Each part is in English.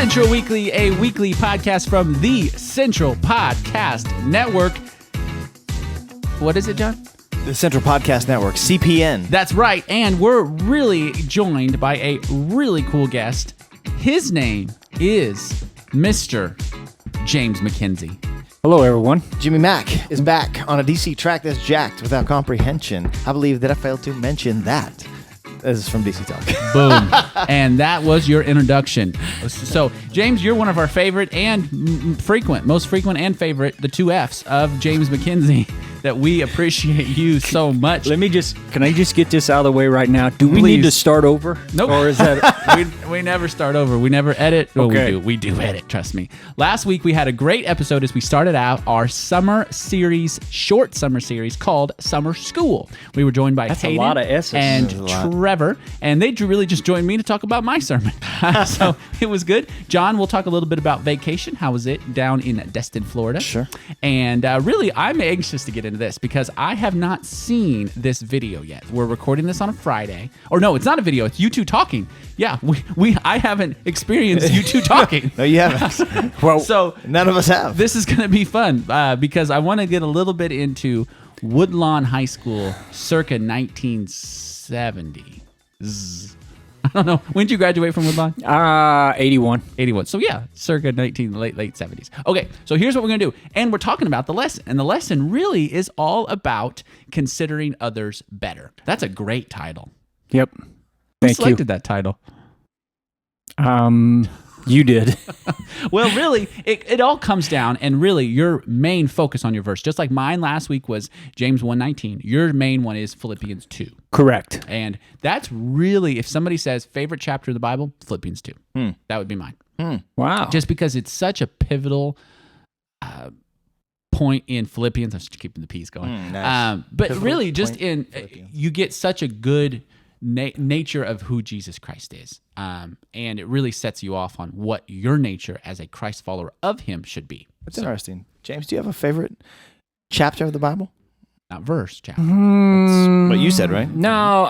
Central Weekly, a weekly podcast from the Central Podcast Network. What is it, John? The Central Podcast Network, CPN. That's right, and we're really joined by a really cool guest. His name is Mr. James McKinzie. Hello, everyone. Jimmy Mack is back on a DC track that's jacked without comprehension. I believe that I failed to mention that. This is from DC Talk. Boom. And that was your introduction. So, James, you're one of our favorite and most frequent and favorite, the two Fs of James McKinzie, that we appreciate you so much. Can I just get this out of the way right now? Do we need to start over? Nope. Or is that... we never start over. We never edit. Well, Okay. we do edit, trust me. Last week, we had a great episode as we started out our short summer series called Summer School. We were joined by That's a Hayden lot of S's. and That's a lot. Trevor, and they really just joined me to talk about my sermon. So it was good. John, we'll talk a little bit about vacation. How was it down in Destin, Florida? Sure. And really, I'm anxious to get into this because I have not seen this video yet. We're recording this on a Friday. Or no, it's not a video. It's you two talking. Yeah, I haven't experienced you two talking. No, you haven't. Well, so none of us have. this is going to be fun because I want to get a little bit into Woodlawn High School circa 1970. I don't know. When did you graduate from Woodlawn? 81. 81. So yeah, circa late 70s. Okay, so here's what we're going to do. And we're talking about the lesson. And the lesson really is all about considering others better. That's a great title. Yep. Who Thank you. selected that title? You did. Well, really, it all comes down, and really, your main focus on your verse, just like mine last week was James 1:19, your main one is Philippians 2. Correct. And that's really, if somebody says favorite chapter of the Bible, Philippians 2. That would be mine. Wow. Just because it's such a pivotal point in Philippians. I'm just keeping the P's going. Nice. But Pivotal really, just point in Philippians. you get such a good nature of who Jesus Christ is. And it really sets you off on what your nature as a Christ follower of him should be. That's interesting. James, do you have a favorite chapter of the Bible? Not verse, chapter. That's what you said, right? No,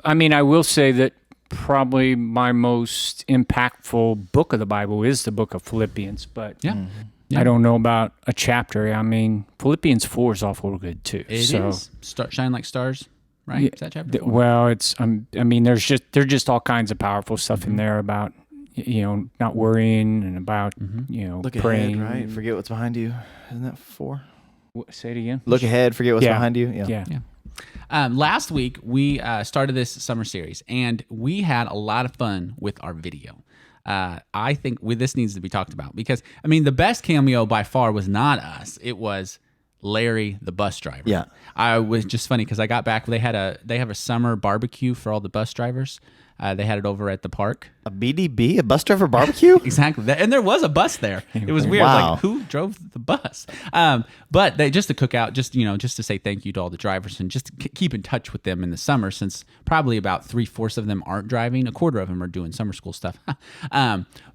I mean, I will say that probably my most impactful book of the Bible is the book of Philippians, but Yeah. I don't know about a chapter. I mean, Philippians 4 is awful good too. It is. Shine like stars, right? Yeah, Is that chapter 4? Well, it's I mean, there's just all kinds of powerful stuff in there about not worrying and about Look praying. ahead, right? Forget what's behind you. Isn't that 4? Say it again. Look ahead, forget what's Yeah. behind you. Yeah. Last week, we started this summer series, and we had a lot of fun with our video. I think this needs to be talked about because, I mean, the best cameo by far was not us. It was Larry, the bus driver. Yeah. I was just funny because I got back. They have a summer barbecue for all the bus drivers. They had it over at the park. A BDB, a bus driver barbecue? Exactly. And there was a bus there. It was weird. Wow. Like, who drove the bus? But just to cook out, just to say thank you to all the drivers and just to keep in touch with them in the summer, since probably about 3/4 of them aren't driving. A quarter of them are doing summer school stuff.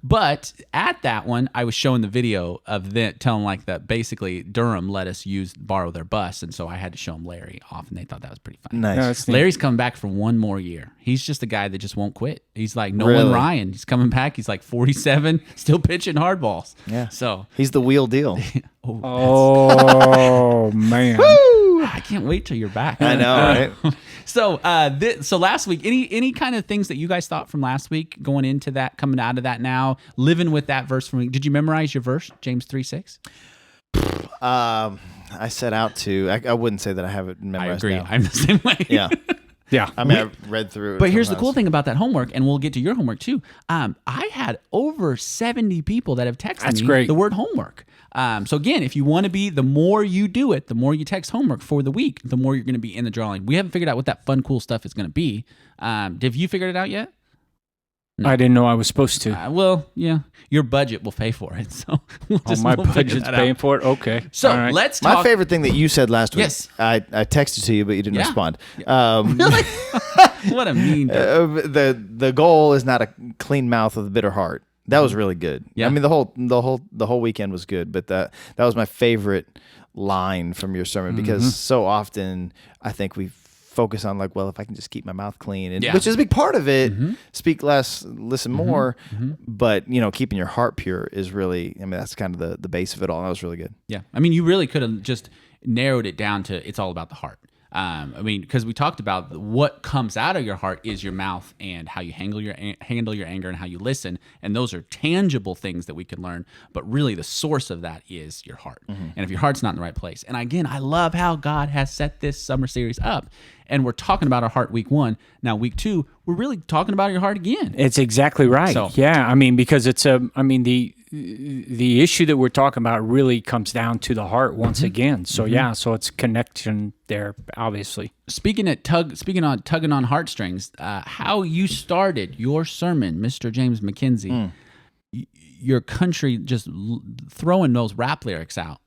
But at that one, I was showing the video of them telling like that basically Durham let us borrow their bus. And so I had to show them Larry off, and they thought that was pretty funny. Nice. No, it's neat. Larry's coming back for one more year. He's just a guy that just won't quit. He's like Nolan Really? Ryan. He's coming back. He's like 47, still pitching hardballs. Yeah. So, He's the wheel deal. Oh man. I can't wait till you're back. I know, right? So, so last week, any kind of things that you guys thought from last week, going into that, coming out of that now, living with that verse from? Did you memorize your verse, James 3:6? I set out to. I wouldn't say that I have it I memorized. agree. now. I'm the same way. Yeah. Yeah. I mean, I read through it. But here's the sometimes. cool thing about that homework, and we'll get to your homework too. I had over 70 people that have texted That's me great. the word homework. So again, if you want to be, the more you do it, the more you text homework for the week, the more you're going to be in the drawing. We haven't figured out what that fun, cool stuff is going to be. Have you figured it out yet? I didn't know I was supposed to. Well, yeah, your budget will pay for it. So we'll My we'll figure budget's that paying out. for it. Okay. So All right. let's My talk. favorite thing that you said last week. Yes. I texted to you, but you didn't Yeah. respond. Really? What a mean. The goal is not a clean mouth with a bitter heart. That was really good. Yeah. I mean, the whole weekend was good, but that was my favorite line from your sermon because so often I think we focus on like, well, if I can just keep my mouth clean, and, Yeah. which is a big part of it. Speak less, listen more. But keeping your heart pure is really, I mean, that's kind of the base of it all. That was really good. Yeah. I mean, you really could have just narrowed it down to it's all about the heart. I mean, because we talked about what comes out of your heart is your mouth and how you handle your anger and how you listen, and those are tangible things that we can learn. But really, the source of that is your heart, and if your heart's not in the right place. And again, I love how God has set this summer series up, and we're talking about our heart week 1. Now week 2, we're really talking about your heart again. It's exactly right. So- Yeah, I mean, because the issue that we're talking about really comes down to the heart once again. So yeah, so it's connection there, obviously. Speaking on tugging on heartstrings, how you started your sermon, Mr. James McKinzie, your country just throwing those rap lyrics out.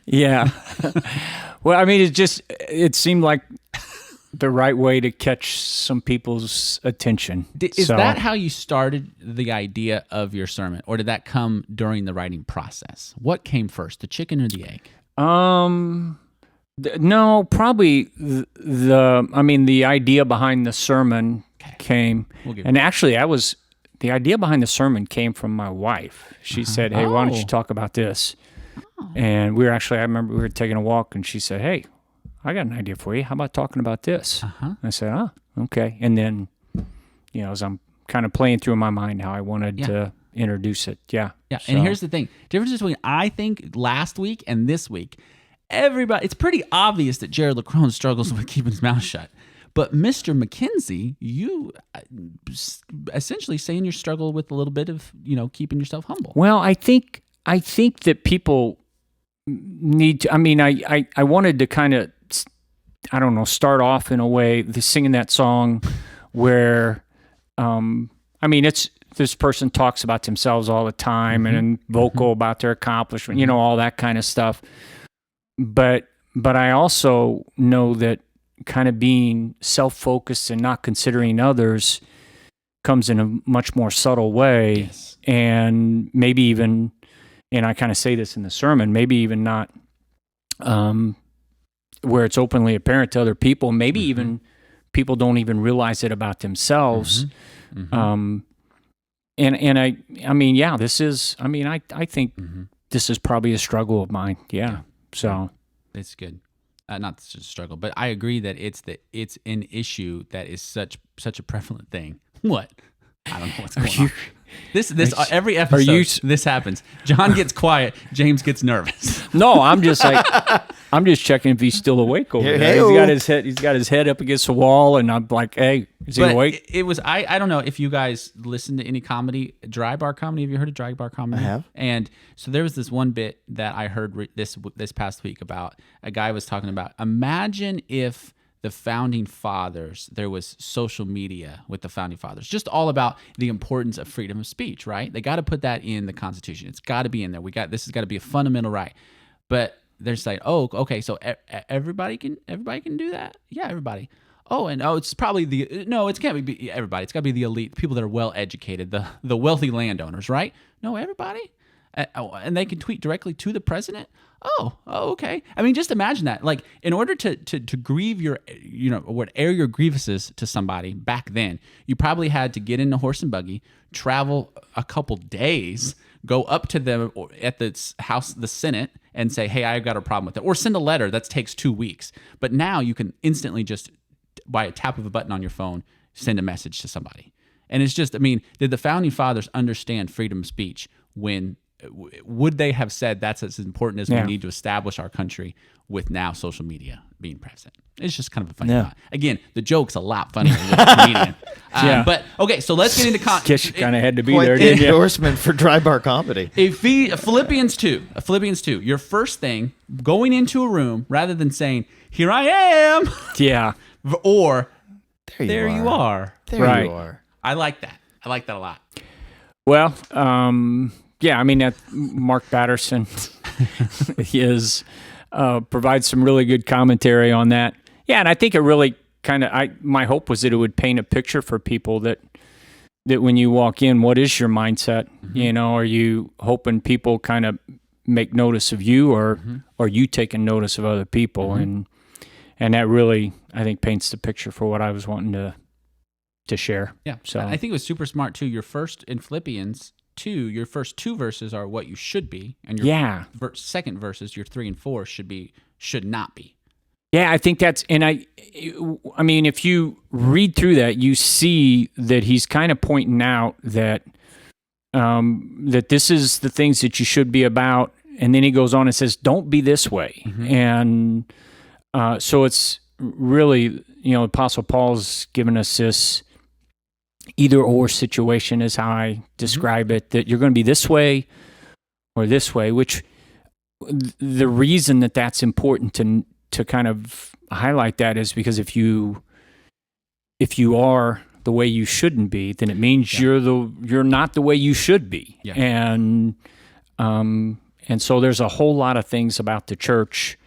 Yeah. Well, I mean, it seemed like the right way to catch some people's attention. Is that how you started the idea of your sermon, or did that come during the writing process? What came first, the chicken or the egg? No, probably the idea behind the sermon came, and actually, the idea behind the sermon came from my wife. She said, "Hey, why don't you talk about this?" And I remember we were taking a walk, and she said, "Hey, I got an idea for you. How about talking about this?" I said, "Oh, okay." And then, as I'm kind of playing through in my mind how I wanted to introduce it. Yeah. Yeah. So- And here's the thing. Difference between, I think, last week and this week, it's pretty obvious that Jared LaCrone struggles with keeping his mouth shut. But Mr. McKinzie, you essentially saying you struggle with a little bit of, keeping yourself humble. Well, I think that people need to, I wanted to kind of, I don't know, start off in a way, singing that song where, it's, this person talks about themselves all the time and vocal about their accomplishment, all that kind of stuff. But I also know that kind of being self-focused and not considering others comes in a much more subtle way. Yes. And maybe even, and I kind of say this in the sermon, maybe even not where it's openly apparent to other people, maybe even people don't even realize it about themselves. And I think this is probably a struggle of mine. Yeah. So it's good. Not just a struggle, but I agree that it's an issue that is such a prevalent thing. What? I don't know what's going on. This every episode this happens. John gets quiet. James gets nervous. No, I'm just checking if he's still awake over there. He's got his head up against the wall, and I'm like, hey, is he awake? It was I don't know if you guys listen to any comedy, dry bar comedy. Have you heard of dry bar comedy? I have. And so there was this one bit that I heard this past week about a guy was talking about. Imagine if the founding fathers, there was social media with the founding fathers, just all about the importance of freedom of speech, right? They got to put that in the Constitution. It's got to be in there. This has got to be a fundamental right. But they're saying, oh, okay, so everybody can do that? Yeah, everybody. It's probably it can't be everybody. It's got to be the elite, people that are well educated, the wealthy landowners, right? No, everybody. And they can tweet directly to the president. Oh, okay. I mean, just imagine that. Like, in order to grieve your, air your grievances to somebody back then, you probably had to get in a horse and buggy, travel a couple days, go up to them at the House, the Senate, and say, hey, I've got a problem with it. Or send a letter. That takes 2 weeks. But now you can instantly just, by a tap of a button on your phone, send a message to somebody. And it's just, did the founding fathers understand freedom of speech when... Would they have said that's as important as we need to establish our country with now social media being present? It's just kind of a funny thought. Again, the joke's a lot funnier with a comedian. But okay, so let's get into guess you kind of had to be Point there, the didn't you? endorsement for dry bar comedy. Philippians 2. Your first thing, going into a room, rather than saying, here I am, Yeah. or There you are. There Right. you are. I like that. I like that a lot. Well, that Mark Batterson provides some really good commentary on that. Yeah, and I think it really my hope was that it would paint a picture for people that when you walk in, what is your mindset? Are you hoping people kind of make notice of you, or are you taking notice of other people? And that really, I think, paints the picture for what I was wanting to share. Yeah. So I think it was super smart too. Your first in Philippians 2, your first 2 verses are what you should be, and your second verses, your 3 and 4, should not be. Yeah, I think that's, and I mean, if you read through that, you see that he's kind of pointing out that that this is the things that you should be about, and then he goes on and says, "Don't be this way," and so it's really, Apostle Paul's given us this either or situation is how I describe it, that you're going to be this way or this way, which the reason that that's important to kind of highlight that is because if you are the way you shouldn't be, then it means you're not the way you should be. Yeah. And so there's a whole lot of things about the church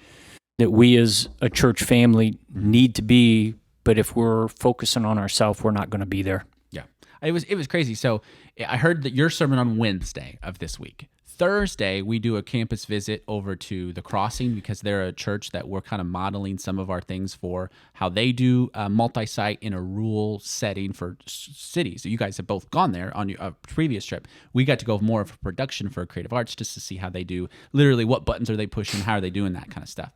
that we as a church family need to be, but if we're focusing on ourselves, we're not going to be there. Yeah. It was crazy. So I heard that your sermon on Wednesday of this week. Thursday, we do a campus visit over to the Crossing because they're a church that we're kind of modeling some of our things for how they do multi-site in a rural setting for cities. You guys have both gone there on your previous trip. We got to go more of a production for Creative Arts just to see how they do, literally what buttons are they pushing, how are they doing that kind of stuff.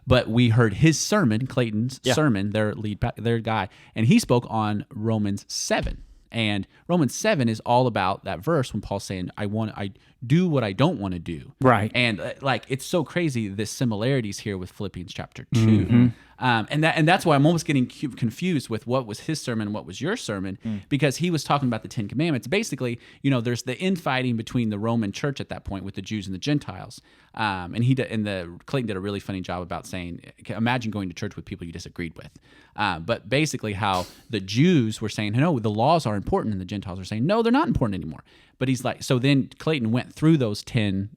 But we heard his sermon, Clayton's sermon, their guy, and he spoke on Romans 7. And Romans 7 is all about that verse when Paul's saying, I do what I don't want to do. Right. And it's so crazy, the similarities here with Philippians chapter 2. And that's why I'm almost getting confused with what was his sermon and what was your sermon, because he was talking about the 10 Commandments. Basically, there's the infighting between the Roman church at that point with the Jews and the Gentiles. And Clayton did a really funny job about saying, imagine going to church with people you disagreed with. But basically how the Jews were saying, no, the laws are important, and the Gentiles are saying, no, they're not important anymore. But he's like, so then Clayton went through those 10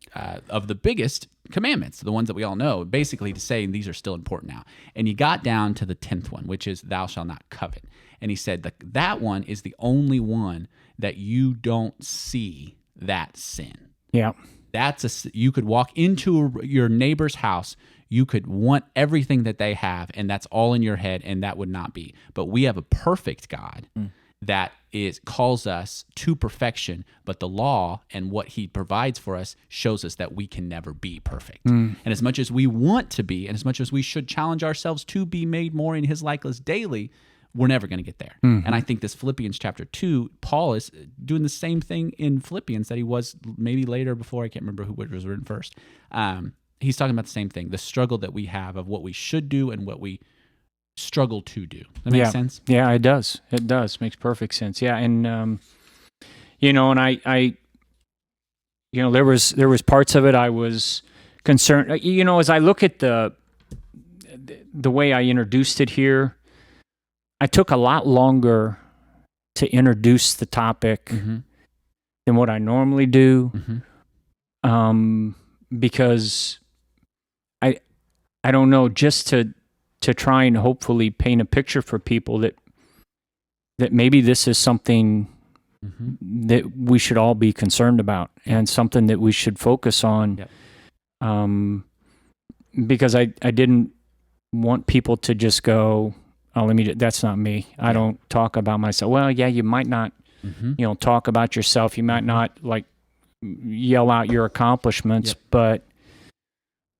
of the biggest commandments, the ones that we all know, basically to say these are still important now. And he got down to the 10th one, which is thou shalt not covet. And he said that one is the only one that you don't see that sin. Yeah. You could walk into your neighbor's house, you could want everything that they have, and that's all in your head, and that would not be. But we have a perfect God that calls us to perfection, but the law and what he provides for us shows us that we can never be perfect. And as much as we want to be, and as much as we should challenge ourselves to be made more in his likeness daily, we're never going to get there. And I think this Philippians chapter 2, Paul is doing the same thing in Philippians that he was maybe later before. I can't remember which was written first. He's talking about the same thing, the struggle that we have of what we should do and what we struggle to do. That makes sense? Yeah, it does. It does. Makes perfect sense. Yeah. And, and I there was parts of it I was concerned, as I look at the way I introduced it here, I took a lot longer to introduce the topic than what I normally do, because I don't know, just to try and hopefully paint a picture for people that maybe this is something that we should all be concerned about and something that we should focus on. Yep. Because I didn't want people to just go, oh, that's not me. I don't talk about myself. Well, yeah, you might not, talk about yourself. You might not yell out your accomplishments, but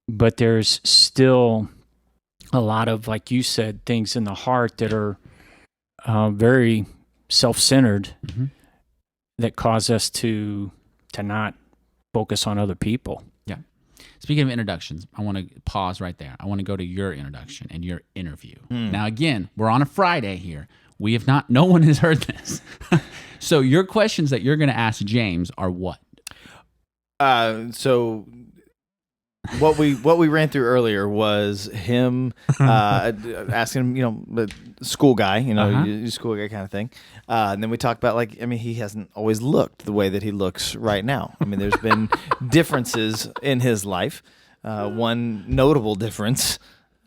there's still a lot of, like you said, things in the heart that are very self-centered that cause us to not focus on other people. Yeah. Speaking of introductions, I want to pause right there. I want to go to your introduction and your interview. Now, again, we're on a Friday here. No one has heard this. So your questions that you're going to ask James are what? So what we ran through earlier was him asking him, the school guy, school guy kind of thing. And then we talked about he hasn't always looked the way that he looks right now. There's been differences in his life. One notable difference.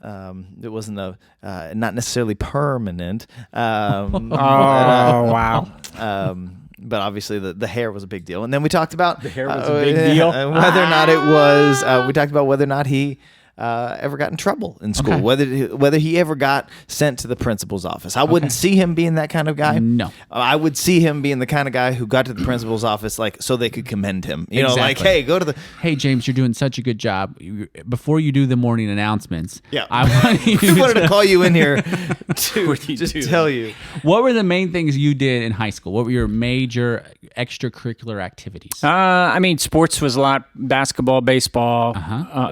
It wasn't not necessarily permanent. Wow. But obviously the hair was a big deal. And then we talked about the hair was a big deal. Whether or not it was, we talked about whether or not he ever got in trouble in school. Okay. Whether he ever got sent to the principal's office. I wouldn't see him being that kind of guy. No. I would see him being the kind of guy who got to the principal's office like so they could commend him. You know, like, hey, go to the. Hey, James, you're doing such a good job. Before you do the morning announcements, Yeah. I wanted to call you in here to just tell you. What were the main things you did in high school? What were your major extracurricular activities? I mean, sports was a lot. Basketball, baseball.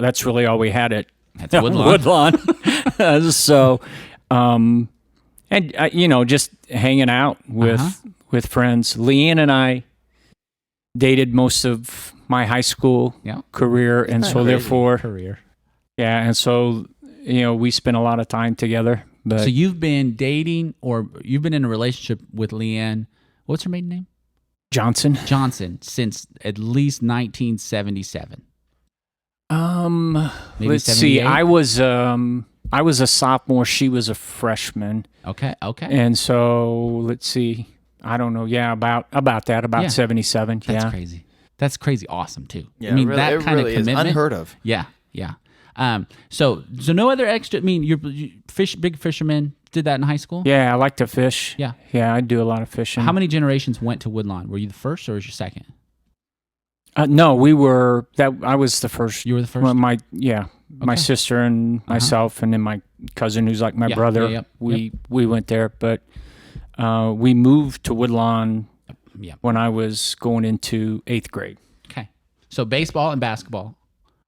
That's really all we had at That's Woodlawn. So, and just hanging out with friends. Leanne and I dated most of my high school career, and so therefore, and so we spent a lot of time together. But so you've been dating, or you've been in a relationship with Leanne. What's her maiden name? Johnson, since at least 1977. Maybe let's 78? see. I was a sophomore. She was a freshman. Okay. And so let's see. I don't know. Yeah, about that. About 77. That's crazy. That's crazy. Awesome too. Yeah, I mean, really, that kind really of commitment, is unheard of. Yeah. So no other extra. I mean, you're big fisherman. Did that in high school? Yeah, I like to fish. Yeah. I do a lot of fishing. How many generations went to Woodlawn? Were you the first, or was you second? No, we were. I was the first. You were the first. Well, my sister and myself, and then my cousin, who's like my brother. We went there, but we moved to Woodlawn when I was going into 8th grade. Okay, so baseball and basketball.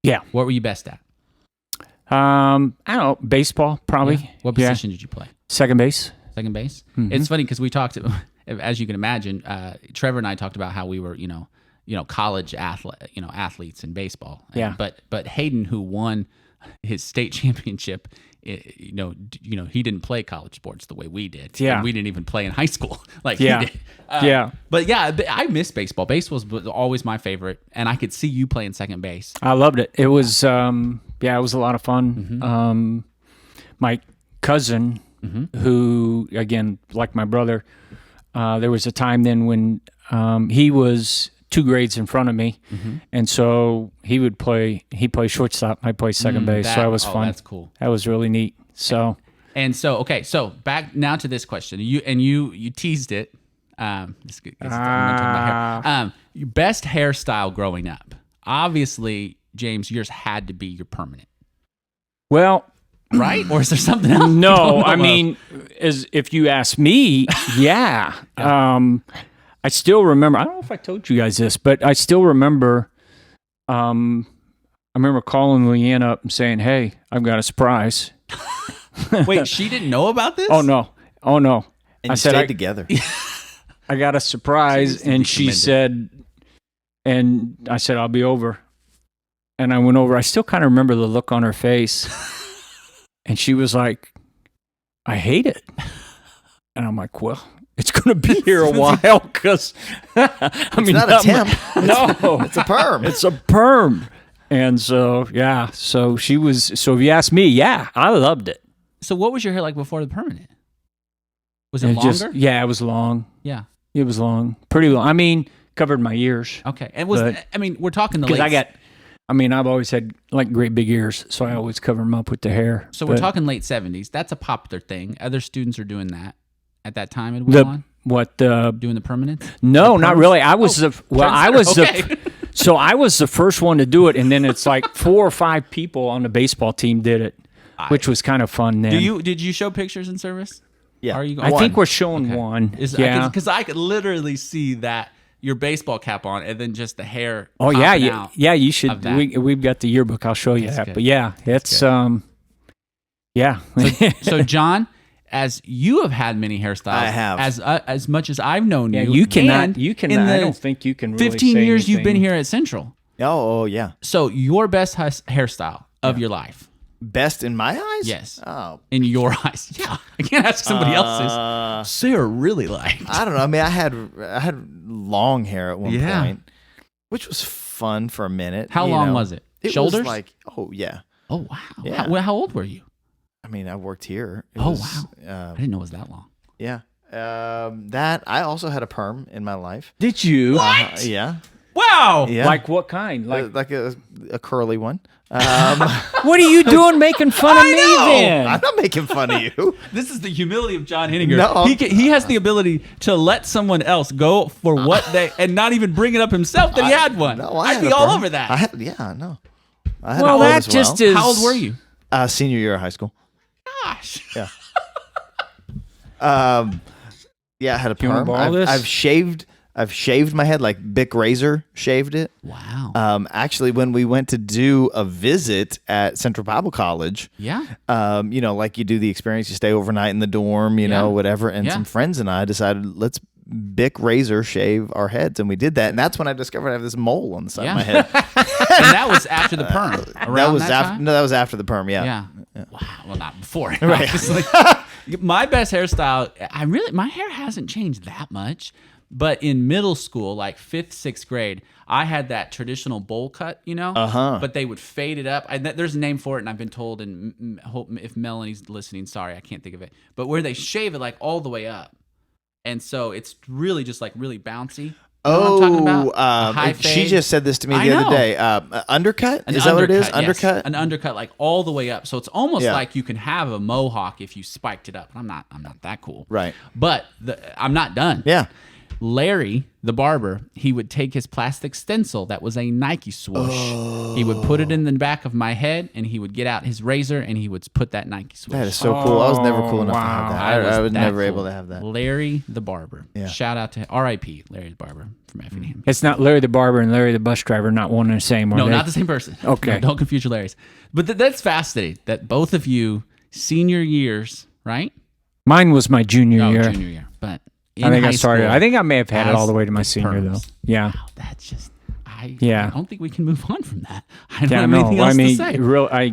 Yeah. What were you best at? I don't know, baseball probably. Yeah. What position did you play? Second base. Second base. It's funny because we talked, as you can imagine, Trevor and I talked about how we were, college athletes in baseball. Yeah. But Hayden, who won his state championship, he didn't play college sports the way we did. Yeah. And we didn't even play in high school like he did. But yeah, I miss baseball. Baseball was always my favorite, and I could see you playing second base. I loved it. It was, it was a lot of fun. My cousin, who, again, like my brother, there was a time then when he was 2 grades in front of me, and so he played shortstop. I played second base, so that was fun. That's cool. That was really neat. So, so back now to this question. You teased it. I'm gonna talk about hair. Your best hairstyle growing up. Obviously, James, yours had to be your permanent. Well, right? Or is there something else? No, I mean, if you ask me, yeah. I still remember, I don't know if I told you guys this, but I still remember, I remember calling Leanne up and saying, hey, I've got a surprise. Wait, she didn't know about this? Oh, no. And I stayed together. I got a surprise, and she said, and I said, I'll be over. And I went over. I still kind of remember the look on her face. And she was like, I hate it. And I'm like, well, it's going to be here a while because, it's not a temp. No. It's a perm. It's a perm. And so, so if you ask me, I loved it. So what was your hair like before the permanent? Was it longer? It was long. Yeah. It was long. Pretty long. I mean, covered my ears. Okay. And we're talking the because late... I've always had like great big ears, so I always cover them up with the hair. So we're talking late 70s. That's a popular thing. Other students are doing that at that time in Woodlawn. Doing the permanent? No, not really. I was so I was the first one to do it, and then it's like 4 or 5 people on the baseball team did it, which was kind of fun. Then did you show pictures in service? Yeah, I think we're showing one. Because I could literally see that. Your baseball cap on, and then just the hair. Oh yeah. You should. We've got the yearbook. I'll show you that. Good. But yeah, it's yeah. So John, as you have had many hairstyles, I have as much as I've known you. You cannot. I don't think you can. Really 15 years you've been here at Central. Oh yeah. So your best hairstyle of your life. Best in my eyes? Yes. Oh. In your eyes. Yeah. I can't ask somebody else's. Sarah really liked. I don't know. I mean, I had long hair at one point, which was fun for a minute. How long was it? Shoulders? Was like, oh, yeah. Oh, wow. Yeah. How old were you? I mean, I worked here. Wow. I didn't know it was that long. Yeah. I also had a perm in my life. Did you? What? Yeah. Wow. Yeah. Like what kind? Like a curly one. What are you doing making fun of me then? I'm not making fun of you. This is the humility of John Henninger. No. He has the ability to let someone else go for what they and not even bring it up himself that he had one. No, I'd be all over that. I had no. I had Well, a perm that as just well. is. How old were you? Senior year of high school. Gosh. Yeah. Yeah, I had a You wanna perm. borrow this? I've shaved my head, like Bic Razor shaved it. Wow. Actually, when we went to do a visit at Central Bible College, Yeah. like you do the experience, you stay overnight in the dorm, whatever. And Yeah. some friends and I decided, let's Bic Razor shave our heads. And we did that. And that's when I discovered I have this mole on the side of my head. And that was after the perm. Around that after time? No, that was after the perm. Yeah. Wow. Well, not before. Obviously. My best hairstyle, my hair hasn't changed that much. But in middle school, like 5th, 6th grade, I had that traditional bowl cut, but they would fade it up. There's a name for it, and I've been told, and hope if Melanie's listening, sorry, I can't think of it. But where they shave it like all the way up. And so it's really just like really bouncy. You know what I'm talking about? A high she fade. just said this to me I the other know. day. Undercut? An Is that what it is? yes. Undercut? An undercut, like all the way up. So it's almost Yeah. like you can have a mohawk if you spiked it up. I'm not that cool. Right. But I'm not done. Yeah. Larry, the barber, he would take his plastic stencil that was a Nike swoosh. He would put it in the back of my head, and he would get out his razor, and he would put that Nike swoosh. That is so cool. I was never cool enough to wow. have that. I was that never cool. able to have that. Larry the barber. Yeah. Shout out to R.I.P. Larry the barber from Effingham. It's not Larry the barber and Larry the bus driver, not one and the same. Are No, they? not the same person. Okay. No, don't confuse your Larrys. But that's fascinating that both of you, senior years, right? Mine was my junior No, year. junior year. But in I think I high started. school, I think I may have had it as all the way to my the senior perms. though. Yeah. Wow, that's just I Yeah. don't think we can move on from that. I don't Yeah, have no. anything else I mean, to say.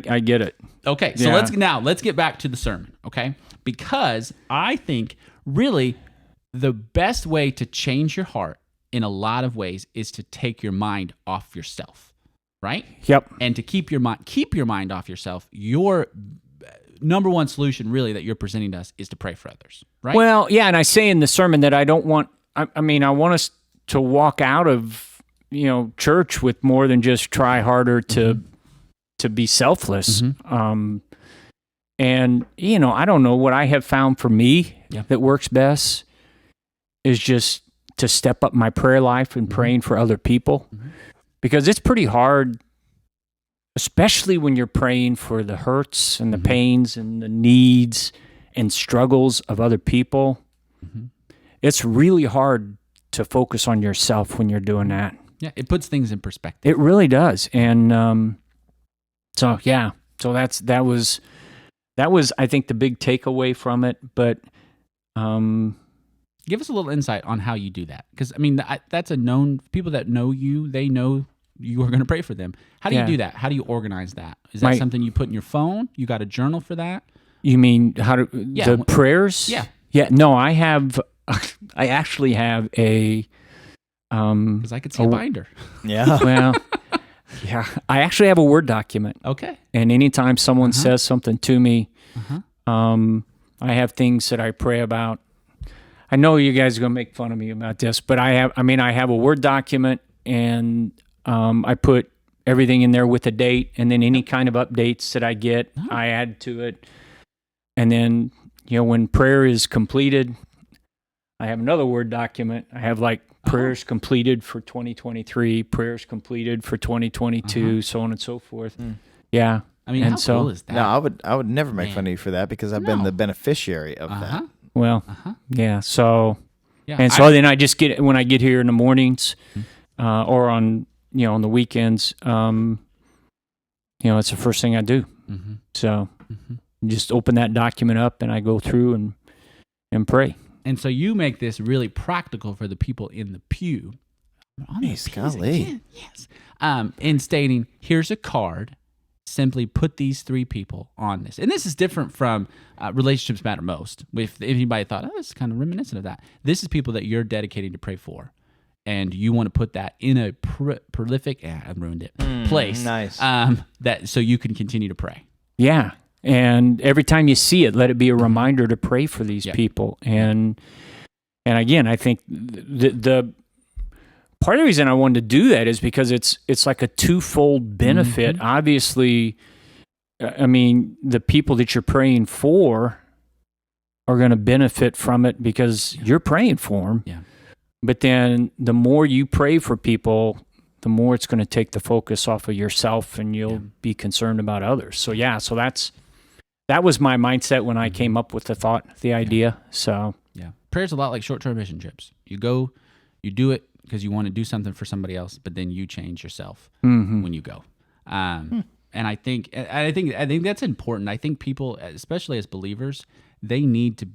I get it. Okay, so Yeah. let's get back to the sermon, okay? Because I think really the best way to change your heart in a lot of ways is to take your mind off yourself, right? Yep. And to keep your mind off yourself. Your number one solution really that you're presenting to us is to pray for others, right? Well, yeah, and I say in the sermon that I don't want. I mean, I want us to walk out of church with more than just try harder to be selfless. And I don't know what I have found for me that works best is just to step up my prayer life and praying for other people, because it's pretty hard, especially when you're praying for the hurts and the pains and the needs and struggles of other people. It's really hard to focus on yourself when you're doing that. Yeah, it puts things in perspective. It really does. And so that was I think the big takeaway from it. But give us a little insight on how you do that, because I mean that's a known, people that know you, they know you are going to pray for them. How do you do that? How do you organize that? Is that something you put in your phone? You got a journal for that? You mean the prayers? Yeah. Yeah. No, I actually have a. Because I could see a binder. Yeah. Well, yeah, I actually have a Word document. Okay. And anytime someone says something to me, I have things that I pray about. I know you guys are going to make fun of me about this, but I have a Word document, and I put everything in there with a date, and then any kind of updates that I get, I add to it. And then, when prayer is completed, I have another Word document. I have prayers completed for 2023, prayers completed for 2022, so on and so forth. Yeah. I mean, and how cool is that? No, I would never make fun of you for that, because I've been the beneficiary of that. Well, yeah. So, Yeah, and so then I just get, when I get here in the mornings, or on the weekends, it's the first thing I do. So just open that document up, and I go through and pray. And so you make this really practical for the people in the pew. Nice, golly. Yes. In stating, here's a card. Simply put these three people on this. And this is different from Relationships Matter Most. If anybody thought, this is kind of reminiscent of that. This is people that you're dedicating to pray for. And you want to put that in a prolific, I ruined it, place. Nice. So you can continue to pray. Yeah. And every time you see it, let it be a reminder to pray for these people. And again, I think the part of the reason I wanted to do that is because it's like a twofold benefit. Obviously, I mean, the people that you're praying for are going to benefit from it because you're praying for them. Yeah. But then the more you pray for people, the more it's going to take the focus off of yourself, and you'll be concerned about others. So that was my mindset when I came up with the idea. So yeah, prayer's a lot like short-term mission trips. You go, you do it because you want to do something for somebody else, but then you change yourself when you go. And I think that's important. I think people, especially as believers, they need to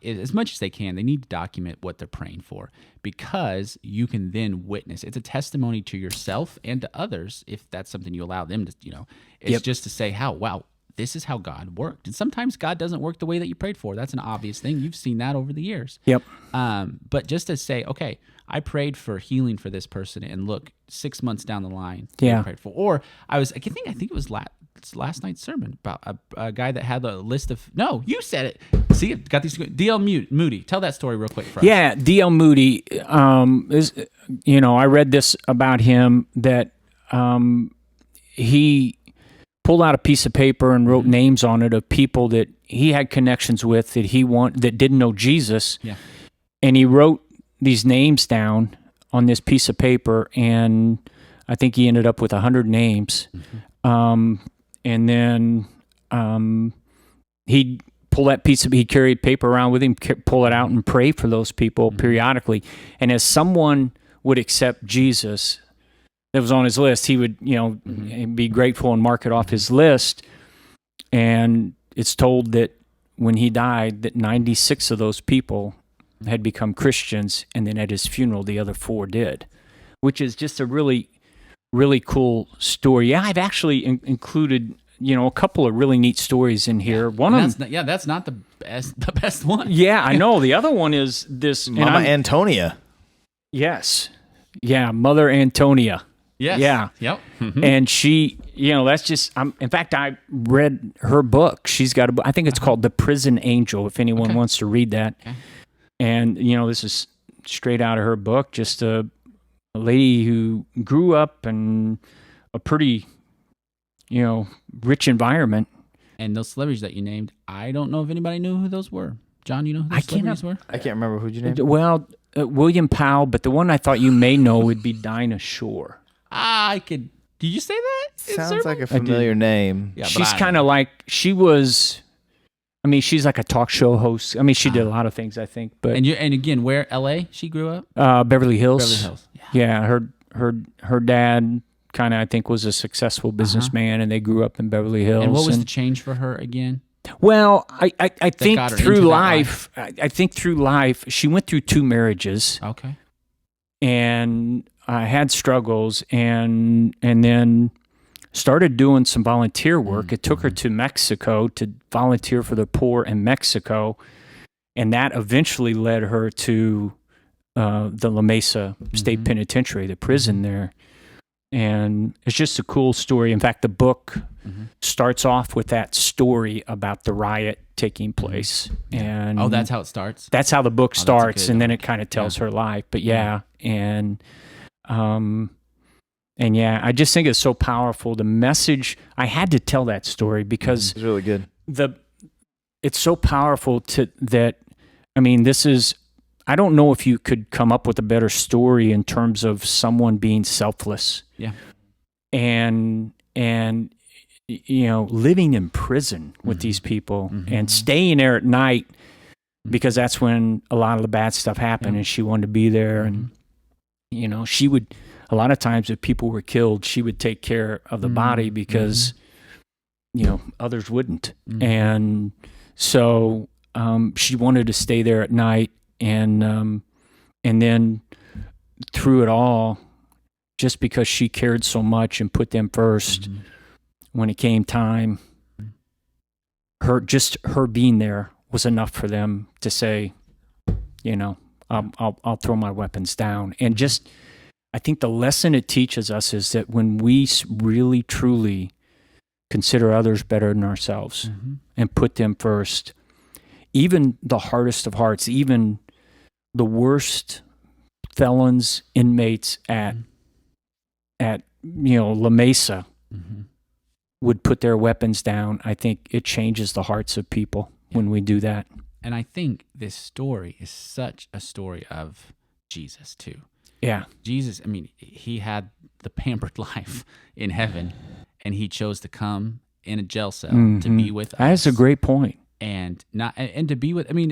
as much as they can. They need to document what they're praying for, because you can then witness. It's a testimony to yourself and to others if that's something you allow them to. It's just to say wow, this is how God worked. And sometimes God doesn't work the way that you prayed for. That's an obvious thing. You've seen that over the years. Yep. But just to say, okay, I prayed for healing for this person, and look, 6 months down the line, Yeah. I prayed for. Or I think it was last night's sermon about a guy that had a list of. No, you said it. See, got these. D.L. Moody. Tell that story real quick for us. Yeah, D.L. Moody is. I read this about him that he pulled out a piece of paper and wrote names on it of people that he had connections with that didn't know Jesus. Yeah. And he wrote these names down on this piece of paper, and I think he ended up with 100 names. And then he'd pull that he carried paper around with him, pull it out and pray for those people periodically. And as someone would accept Jesus that was on his list, he would, be grateful and mark it off his list. And it's told that when he died, that 96 of those people had become Christians, and then at his funeral, the other 4 did, which is just a really, really cool story. Yeah, I've actually included, a couple of really neat stories in here. That's not the best one. Yeah, I know. The other one is this Mama Antonia. Yes. Yeah, Mother Antonia. Yes. Yeah. Yep. And she, that's just, in fact, I read her book. She's got a book. I think it's called The Prison Angel, if anyone wants to read that. Okay. And, this is straight out of her book, just a lady who grew up in a pretty, rich environment. And those celebrities that you named, I don't know if anybody knew who those were. John, you know who those celebrities were? I can't remember who you named. Well, William Powell, but the one I thought you may know would be Dinah Shore. Did you say that? Sounds like a familiar name. Yeah, she's kind of like, she's like a talk show host. She did a lot of things, I think. But and again, where L.A. she grew up? Beverly Hills. Beverly Hills. Yeah, her dad kind of, I think, was a successful businessman, and they grew up in Beverly Hills. And what was the change for her again? Well, I think got her through into that life, I think through life, she went through 2 marriages. Okay. And I had struggles, and then started doing some volunteer work. It took her to Mexico to volunteer for the poor in Mexico, and that eventually led her to the La Mesa State Penitentiary, the prison there. And it's just a cool story. In fact, the book starts off with that story about the riot taking place. And that's how it starts? That's how the book starts, and then one. it kind of tells her life. But and yeah, I just think it's so powerful. The message, I had to tell that story because it's really good. It's so powerful this is, I don't know if you could come up with a better story in terms of someone being selfless. Yeah. And living in prison with these people and staying there at night because that's when a lot of the bad stuff happened, and she wanted to be there. And, she would, a lot of times if people were killed, she would take care of the body because, others wouldn't. And so she wanted to stay there at night. And then through it all, just because she cared so much and put them first, when it came time, her being there was enough for them to say, I'll throw my weapons down. And just, I think the lesson it teaches us is that when we really, truly consider others better than ourselves and put them first, even the hardest of hearts, even the worst felons, inmates at La Mesa would put their weapons down. I think it changes the hearts of people when we do that. And I think this story is such a story of Jesus too. Yeah. Jesus, I mean, he had the pampered life in heaven, and he chose to come in a jail cell to be with us. That's a great point. And to be with, I mean,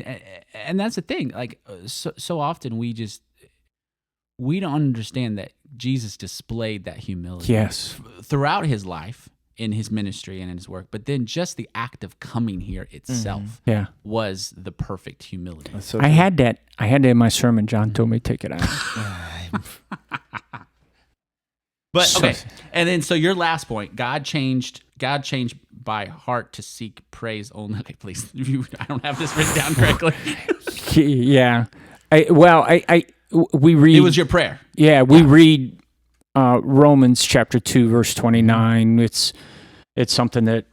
and that's the thing. Like so often we don't understand that Jesus displayed that humility. Yes. Throughout his life, in his ministry and in his work, but then just the act of coming here itself was the perfect humility. So I had that in my sermon. John told me to take it out. But okay, and then so your last point, God changed by heart to seek praise only. Okay, please, I don't have this written down correctly. Yeah, we read. It was your prayer. Yeah, we read Romans chapter 2, verse 29. It's something that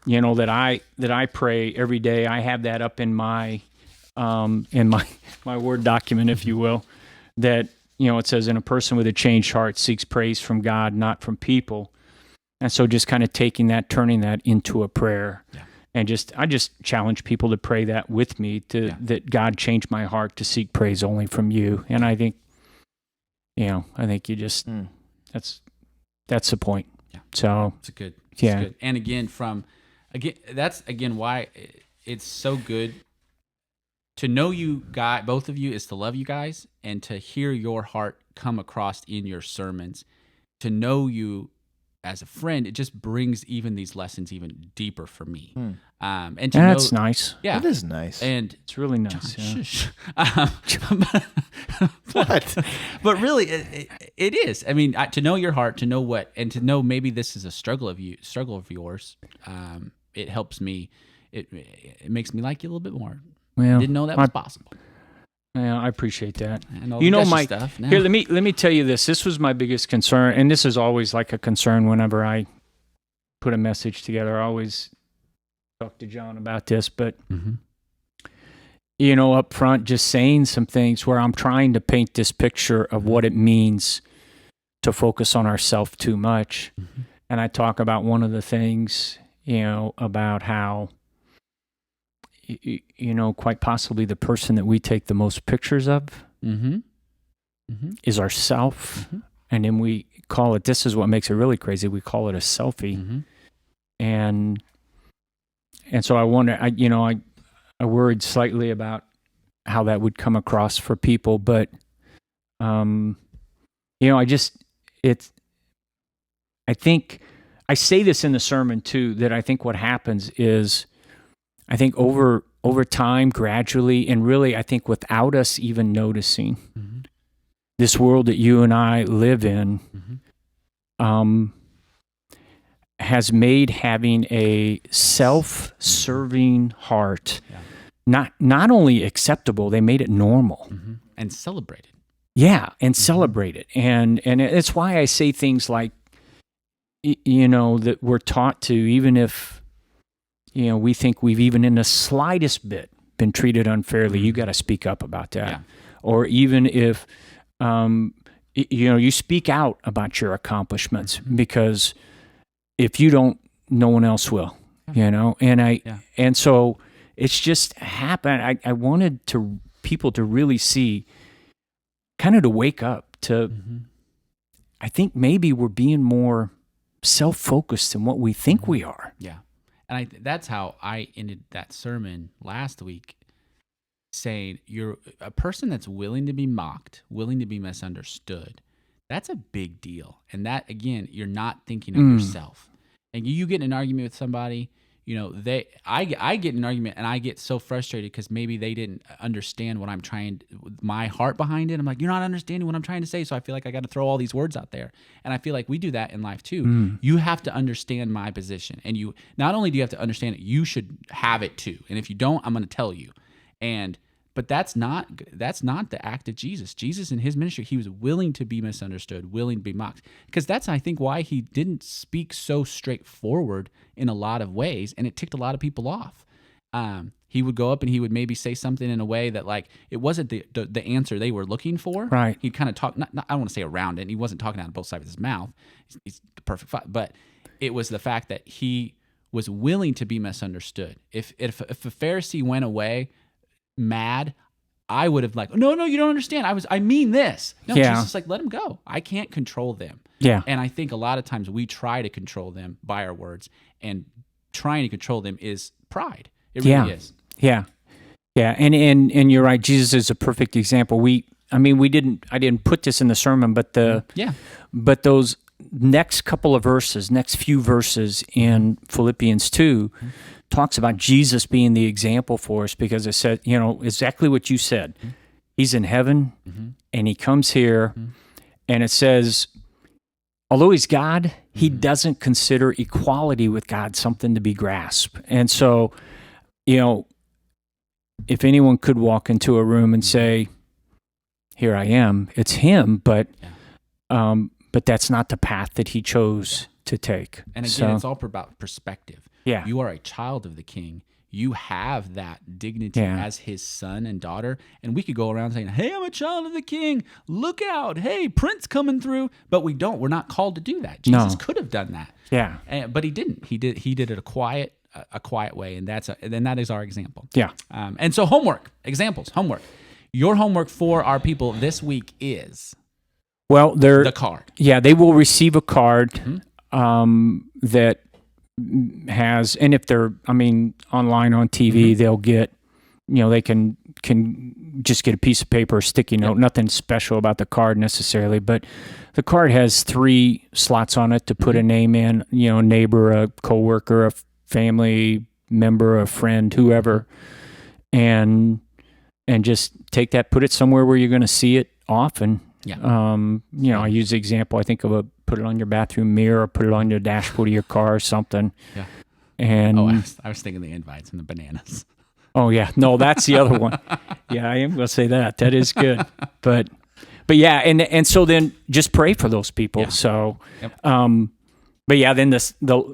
I pray every day. I have that up in my Word document, if you will, that it says, "In a person with a changed heart seeks praise from God, not from people." And so just kind of taking that, turning that into a prayer. Yeah. And I just challenge people to pray that with me, that God changed my heart to seek praise only from you. And I think, you just, that's the point. Yeah. So it's good. Yeah. Good. And that's why it's so good to know you guys, both of you, is to love you guys and to hear your heart come across in your sermons. To know you as a friend, it just brings even these lessons even deeper for me. And that's nice. Yeah, it is nice, and it's really nice. But really, it is. I mean, to know your heart, to know what, and to know maybe this is a struggle of yours. It helps me. It makes me like you a little bit more. Well, didn't know that was possible. Yeah, I appreciate that. My stuff now. Here, let me tell you this. This was my biggest concern, and this is always like a concern whenever I put a message together. I always talk to John about this, but up front, just saying some things where I'm trying to paint this picture of what it means to focus on ourselves too much, and I talk about one of the things, about how. Quite possibly the person that we take the most pictures of is ourself. And then we call it, this is what makes it really crazy, we call it a selfie. And so I wonder, I worried slightly about how that would come across for people, but, I think, I say this in the sermon too, that I think what happens is, I think over time, gradually, and really, I think without us even noticing, this world that you and I live in has made having a self-serving heart not only acceptable, they made it normal. And celebrated. Yeah, and celebrated. And it's why I say things like, that we're taught to, even if we think we've even in the slightest bit been treated unfairly, you got to speak up about that. Yeah. Or even if, you speak out about your accomplishments, because if you don't, no one else will, and so it's just happened. I wanted people to really see, kind of to wake up to, I think maybe we're being more self-focused than what we think we are. Yeah. And that's how I ended that sermon last week, saying you're a person that's willing to be mocked, willing to be misunderstood. That's a big deal. And that, again, you're not thinking of yourself. And you get in an argument with somebody, I get in an argument and I get so frustrated because maybe they didn't understand what I'm trying, my heart behind it. I'm like, you're not understanding what I'm trying to say. So I feel like I got to throw all these words out there. And I feel like we do that in life too. You have to understand my position. And you, not only do you have to understand it, you should have it too. And if you don't, I'm going to tell you. But that's not the act of Jesus. Jesus in his ministry, he was willing to be misunderstood, willing to be mocked. Because that's, I think, why he didn't speak so straightforward in a lot of ways, and it ticked a lot of people off. he would go up and he would maybe say something in a way that like it wasn't the answer they were looking for. Right. He'd kind of talk. Not, I don't want to say around it. And he wasn't talking out of both sides of his mouth. He's the perfect. But it was the fact that he was willing to be misunderstood. If a Pharisee went away mad, I would have like, no, you don't understand. I mean this. No, Yeah. Jesus, like, let him go. I can't control them. Yeah. And I think a lot of times we try to control them by our words, and trying to control them is pride. It really is. Yeah. Yeah. And you're right. Jesus is a perfect example. I didn't put this in the sermon, but but those next few verses in Philippians 2 talks about Jesus being the example for us, because it said, exactly what you said. He's in heaven and he comes here and it says, although he's God, he doesn't consider equality with God something to be grasped. And so, if anyone could walk into a room and say, here I am, it's him, but that's not the path that he chose to take. And again, it's all about perspective. Yeah. You are a child of the King. You have that dignity as his son and daughter. And we could go around saying, hey, I'm a child of the King. Look out. Hey, Prince coming through. But we don't. We're not called to do that. Jesus could have done that. Yeah. But he didn't. He did it a quiet way. And that is our example. Yeah. And so homework. Your homework for our people this week is the card. Yeah, they will receive a card that has, and if they're, online on TV, they'll get, they can just get a piece of paper, a sticky note, nothing special about the card necessarily, but the card has 3 slots on it to put a name in, a neighbor, a coworker, a family member, a friend, whoever, and just take that, put it somewhere where you're going to see it often. Yeah. I use the example, I think of put it on your bathroom mirror, or put it on your dashboard of your car or something. Yeah. And I was thinking the invites and the bananas. Oh yeah. No, that's the other one. Yeah, I am going to say that. That is good. But yeah, and so then just pray for those people. Yeah. So, but yeah, then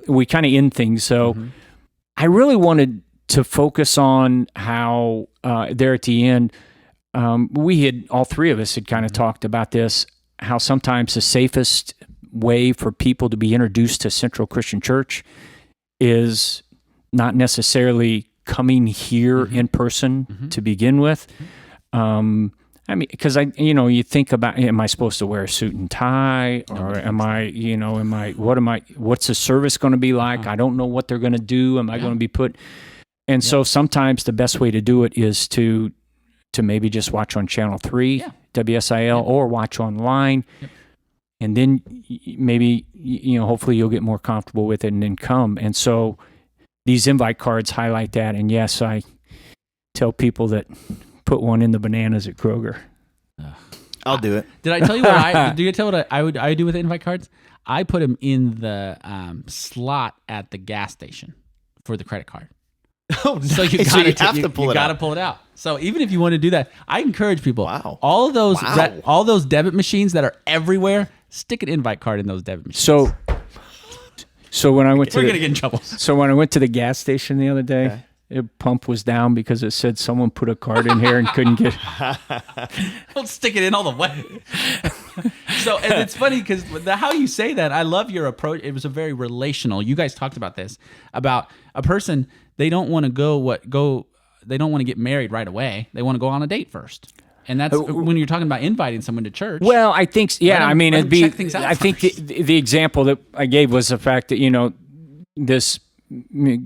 we kind of end things. So I really wanted to focus on how there at the end, all 3 of us had kind of talked about this, how sometimes the safest way for people to be introduced to Central Christian Church is not necessarily coming here in person to begin with. Because you think about, am I supposed to wear a suit and tie, or what's the service going to be like? I don't know what they're going to do. Am I going to be put? And so sometimes the best way to do it is to maybe just watch on Channel 3, WSIL, or watch online. And then maybe, hopefully you'll get more comfortable with it and then come. And so these invite cards highlight that. And yes, I tell people that put one in the bananas at Kroger. I'll do it. Did I tell you what I do with the invite cards? I put them in the slot at the gas station for the credit card. Oh, nice. So you have to pull it out. So even if you want to do that, I encourage people. Wow. All those debit machines that are everywhere, stick an invite card in those debit machines. So when I went to we're gonna get in trouble. So when I went to the gas station the other day, the pump was down because it said someone put a card in here and couldn't get. Don't stick it in all the way. So, and it's funny because how you say that, I love your approach. It was a very relational. You guys talked about this, about a person. They don't want to they don't want to get married right away. They want to go on a date first. And that's when you're talking about inviting someone to church. Well, I think, it'd be, I think first. the example that I gave was the fact that, this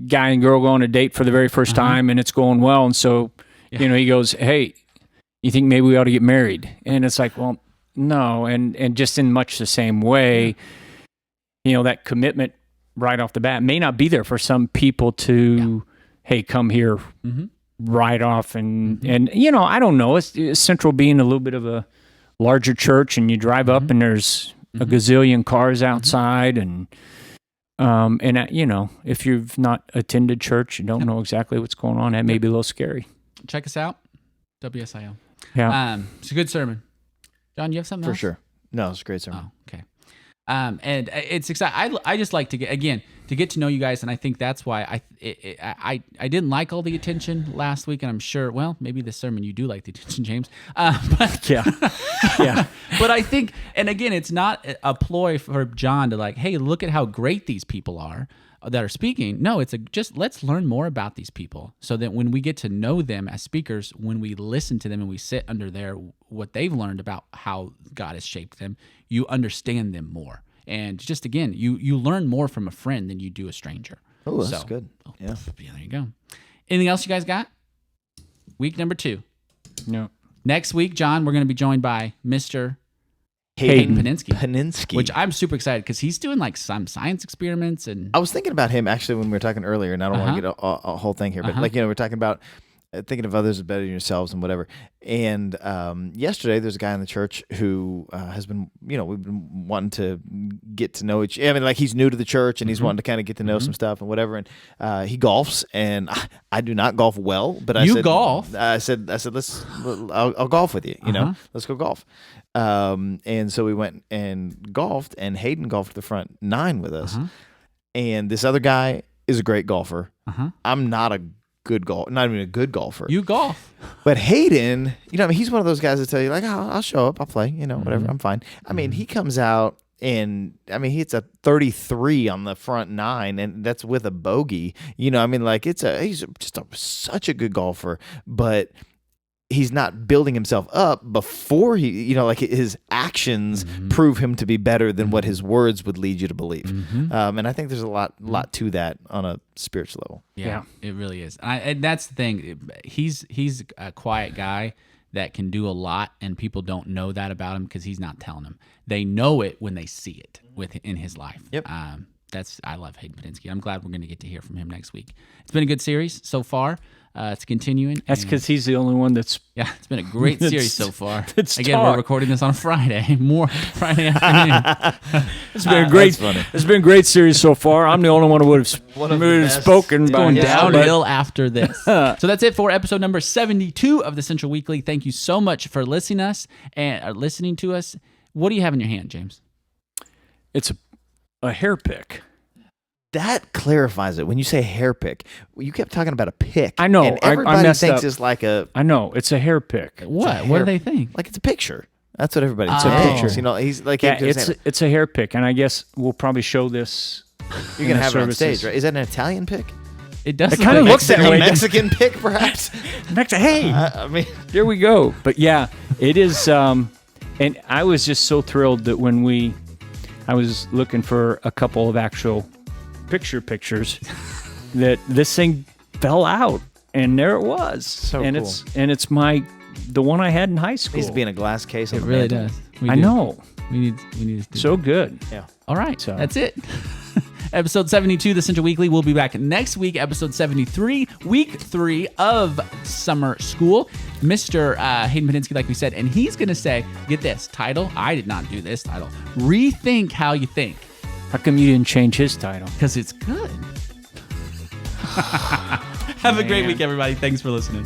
guy and girl go on a date for the very first time and it's going well. And so, he goes, hey, you think maybe we ought to get married? And it's like, well, no. And just in much the same way, that commitment right off the bat may not be there for some people to, hey, come here right off. And I don't know. It's Central being a little bit of a larger church, and you drive up and there's a gazillion cars outside and if you've not attended church, you don't know exactly what's going on. That may be a little scary. Check us out, WSIL. Yeah, it's a good sermon. John, you have something for else? sure. No, it's a great sermon. Oh, okay. And it's exciting. I just like to get, again, to get to know you guys, and I think that's why I didn't like all the attention last week, and I'm sure, well, maybe this sermon you do like the attention, James. But Yeah. but I think, and again, it's not a ploy for John to like, hey, look at how great these people are that are speaking. No, it's just let's learn more about these people so that when we get to know them as speakers, when we listen to them and we sit under what they've learned about how God has shaped them, you understand them more. And just again, you learn more from a friend than you do a stranger. Oh, that's good. Yeah, there you go. Anything else you guys got? Week number 2. No. Next week, John, we're going to be joined by Mr. Hayden Puttin, which I'm super excited because he's doing like some science experiments. And I was thinking about him actually when we were talking earlier, and I don't want to get a whole thing here, but like, we're talking about thinking of others as better than yourselves and whatever. And yesterday, there's a guy in the church who has been, we've been wanting to get to know each. I mean, like he's new to the church and he's wanting to kind of get to know some stuff and whatever. And he golfs, and I do not golf well, but I said, golf. I said, I'll golf with you. Let's go golf. And so we went and golfed, and Hayden golfed the front 9 with us. And this other guy is a great golfer. I'm not a good not even a good golfer. You golf. But Hayden, he's one of those guys that tell you like, I'll show up, I'll play, whatever, I'm fine. I mean, he comes out and he hits a 33 on the front 9, and that's with a bogey. Like he's just such a good golfer, but he's not building himself up before he, like his actions prove him to be better than what his words would lead you to believe. And I think there's a lot to that on a spiritual level. Yeah, it really is. And that's the thing. He's a quiet guy that can do a lot, and people don't know that about him because he's not telling them. They know it when they see it in his life. Yep. I love Hayden Puttin. I'm glad we're going to get to hear from him next week. It's been a good series so far. It's continuing. That's because he's the only one that's... Yeah, it's been a great series so far. Again, we're recording this on Friday. Friday afternoon. It's been a great. It's been a great series so far. I'm the only one who would have spoken. Going downhill after this. So that's it for episode number 72 of the Central Weekly. Thank you so much for listening to us. What do you have in your hand, James? It's a hair pick. That clarifies it. When you say hair pick, you kept talking about a pick. I know. And everybody messed thinks up. it's like a... I know. It's a hair pick. What? What do they think? Like it's a picture. That's what everybody It's a picture. He's like... Yeah, it's a hair pick, and I guess we'll probably show this. You're going to have it on stage, right? Is that an Italian pick? It does. It kind of looks that way. A Mexican pick, perhaps? Hey, I mean... Here we go. But yeah, it is... and I was just so thrilled that when I was looking for a couple of actual... pictures that this thing fell out, and there it was. So and cool. It's the one I had in high school. Needs to be in a glass case. It really does. I know. We need to do so good. Yeah. All right. So that's it. Episode 72, The Central Weekly. We'll be back next week, episode 73, week 3 of summer school. Mr. Hayden Puttin, like we said, and he's going to say, get this title. I did not do this title. Rethink How You Think. How come you didn't change his title? Because it's good. Have a great week, everybody. Thanks for listening.